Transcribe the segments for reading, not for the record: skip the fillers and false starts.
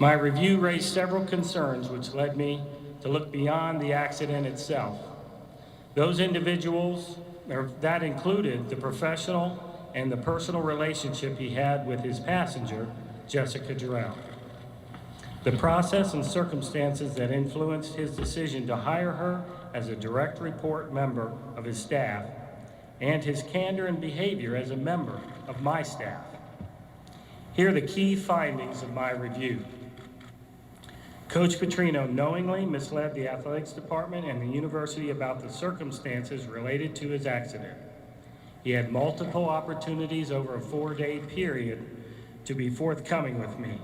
My review raised several concerns which led me to look beyond the accident itself. Those individuals, or that included the professional and the personal relationship he had with his passenger, Jessica Durell. The process and circumstances that influenced his decision to hire her as a direct report member of his staff, and his candor and behavior as a member of my staff. Here are the key findings of my review. Coach Petrino knowingly misled the athletics department and the university about the circumstances related to his accident. He had multiple opportunities over a 4-day period to be forthcoming with me.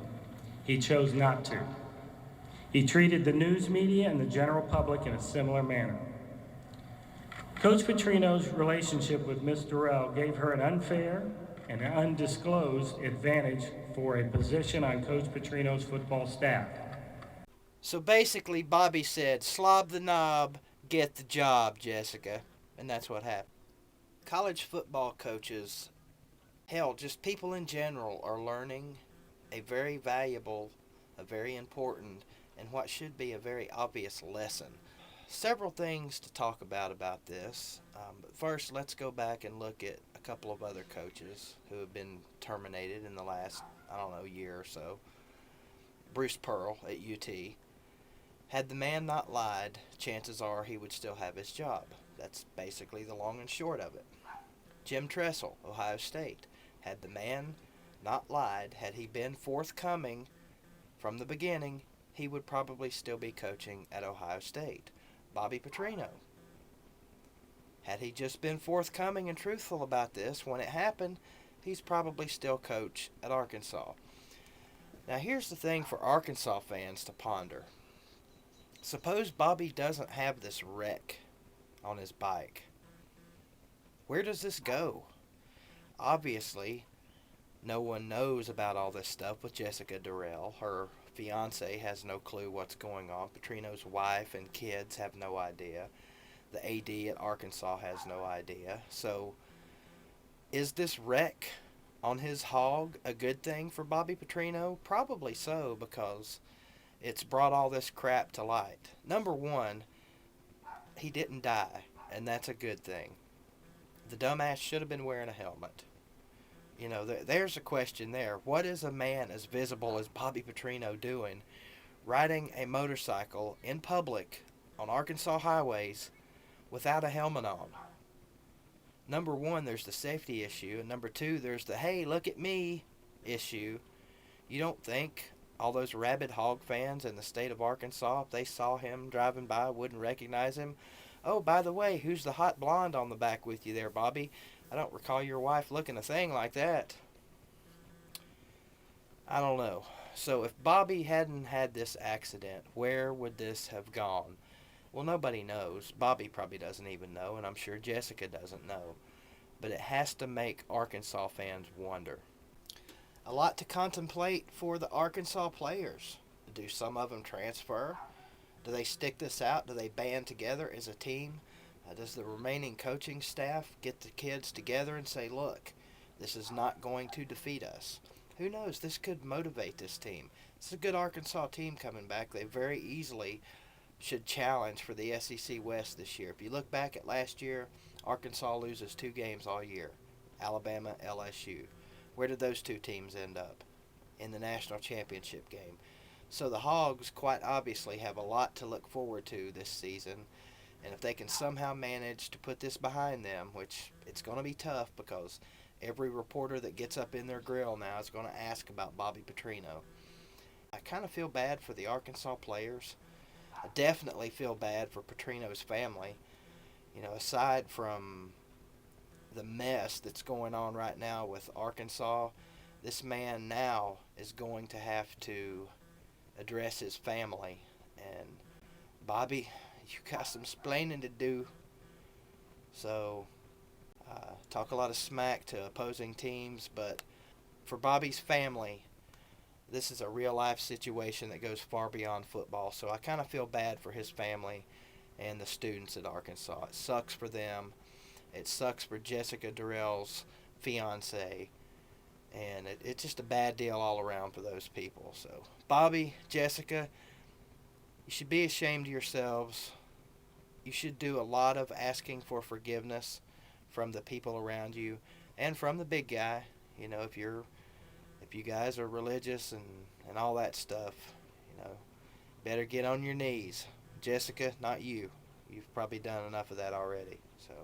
He chose not to. He treated the news media and the general public in a similar manner. Coach Petrino's relationship with Ms. Durell gave her an unfair and undisclosed advantage for a position on Coach Petrino's football staff. So basically, Bobby said, slob the knob, get the job, Jessica. And that's what happened. College football coaches, hell, just people in general, are learning a very valuable, a very important, and what should be a very obvious lesson. Several things to talk about this. But first, let's go back and look at a couple of other coaches who have been terminated in the last, year or so. Bruce Pearl at UT. Had the man not lied, chances are he would still have his job. That's basically the long and short of it. Jim Tressel, Ohio State. Had the man not lied, had he been forthcoming from the beginning, he would probably still be coaching at Ohio State. Bobby Petrino. Had he just been forthcoming and truthful about this when it happened, he's probably still coach at Arkansas. Now here's the thing for Arkansas fans to ponder. Suppose Bobby doesn't have this wreck on his bike. Where does this go? Obviously, no one knows about all this stuff with Jessica Durell. Her fiance has no clue what's going on. Petrino's wife and kids have no idea. The AD at Arkansas has no idea. So, is this wreck on his hog a good thing for Bobby Petrino? Probably so, because it's brought all this crap to light. Number one, he didn't die, and that's a good thing. The dumbass should have been wearing a helmet. You know, there's a question there. What is a man as visible as Bobby Petrino doing riding a motorcycle in public on Arkansas highways without a helmet on? Number one, there's the safety issue, and number two, there's the hey, look at me issue. You don't think all those rabid hog fans in the state of Arkansas, if they saw him driving by, wouldn't recognize him? Oh, by the way, who's the hot blonde on the back with you there, Bobby? I don't recall your wife looking a thing like that. I don't know. So if Bobby hadn't had this accident, where would this have gone? Well, nobody knows. Bobby probably doesn't even know, and I'm sure Jessica doesn't know. But it has to make Arkansas fans wonder. A lot to contemplate for the Arkansas players. Do some of them transfer? Do they stick this out? Do they band together as a team? Does the remaining coaching staff get the kids together and say, look, this is not going to defeat us? Who knows? This could motivate this team. It's a good Arkansas team coming back. They very easily should challenge for the SEC West this year. If you look back at last year, Arkansas loses 2 games all year. Alabama, LSU. Where did those 2 teams end up? In the national championship game. So the Hogs quite obviously have a lot to look forward to this season. And if they can somehow manage to put this behind them, which it's going to be tough because every reporter that gets up in their grill now is going to ask about Bobby Petrino. I kind of feel bad for the Arkansas players. I definitely feel bad for Petrino's family. You know, aside from the mess that's going on right now with Arkansas, this man now is going to have to address his family. And Bobby, you got some splaining to do. So, talk a lot of smack to opposing teams, but for Bobby's family, this is a real life situation that goes far beyond football. So I kind of feel bad for his family and the students at Arkansas. It sucks for them. It sucks for Jessica Durell's fiance. And it's just a bad deal all around for those people. So, Bobby, Jessica, you should be ashamed of yourselves. You should do a lot of asking for forgiveness from the people around you and from the big guy. You know, if you guys are religious and all that stuff, you know, better get on your knees. Jessica, not you. You've probably done enough of that already. So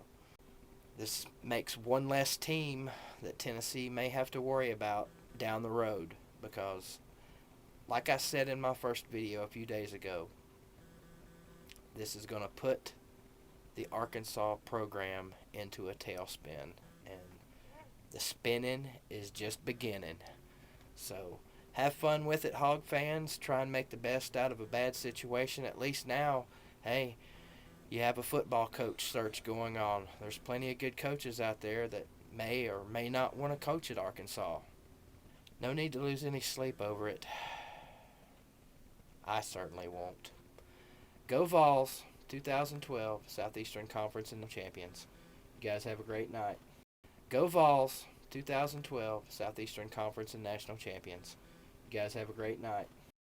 this makes one less team that Tennessee may have to worry about down the road, because like I said in my first video a few days ago, this is going to put the Arkansas program into a tailspin, and the spinning is just beginning. So have fun with it, Hog fans. Try and make the best out of a bad situation. At least now, hey, you have a football coach search going on. There's plenty of good coaches out there that may or may not want to coach at Arkansas. No need to lose any sleep over it. I certainly won't. Go Vols, 2012 Southeastern Conference and the Champions. You guys have a great night. Go Vols, 2012 Southeastern Conference and National Champions. You guys have a great night.